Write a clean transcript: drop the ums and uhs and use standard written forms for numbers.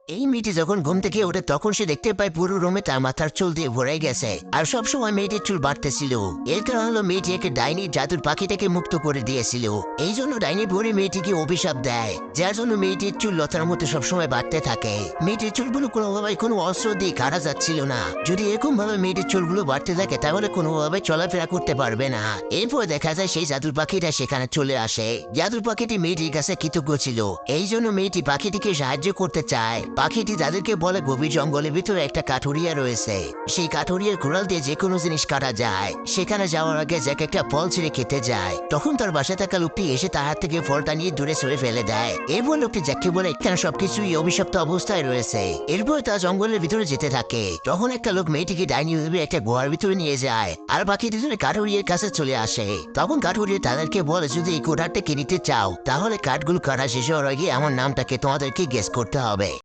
এই মেয়েটি যখন ঘুম থেকে ওঠে তখন সে দেখতে পায় পুরো রুমে তার মাথার চুল দিয়ে ভরে গেছে আর সবসময় মেয়েটির চুল বাড়তেছিল। এর কারণ হলো মেয়েটি একে ডাইনি জাদুর পাখিটাকে মুক্ত করে দিয়েছিল। এই জন্য ডাইনি ভরে মেয়েটিকে অভিশাপ দেয়, যার জন্য মেয়েটির চুল লতার মতো সবসময় বাড়তে থাকে। মেয়েটির চুলগুলো কোনোভাবে কোনো অস্ত্র দিয়ে কাটা যাচ্ছিল না। যদি এরকম ভাবে মেয়েটির চুলগুলো বাড়তে থাকে তাহলে কোনোভাবে চলাফেরা করতে পারবে না। এরপর দেখা যায় সেই জাদুর পাখিটা সেখানে চলে আসে। জাদুর পাখিটি মেয়েটির কাছে কৃতজ্ঞ ছিল, এই জন্য মেয়েটি পাখিটিকে সাহায্য করতে চায়। পাখিটি তাদেরকে বলে গভীর জঙ্গলের ভিতরে একটা কাঠুরিয়া রয়েছে, সেই কাঠুরিয়ার কুড়াল দিয়ে যে কোনো জিনিস কাটা যায়। সেখানে যাওয়ার আগে জ্যাক একটা ফল ছিঁড়ে খেতে যায়, তখন তার বাসায় থাকা লোকটি এসে তার হাত থেকে ফলটা নিয়ে দূরে সরে ফেলে দেয়। এরপর লোকটি জ্যাককে বলে এখানে সবকিছুই অভিশপ্ত অবস্থায় রয়েছে। এরপর তার জঙ্গলের ভিতরে যেতে থাকে। তখন একটা লোক মেয়েটিকে ডাইনি ভেবে একটা গুহার ভিতরে নিয়ে যায় আর বাকি দুজনে কাঠুরিয়ার কাছে চলে আসে। তখন কাঠুরিয়া তাদেরকে বলে যদি এই কোঠারটা কিনতে চাও তাহলে কাঠগুলো কাটা শেষ হওয়ার আগে আমার নামটাকে তোমাদেরকে গেস করতে হবে।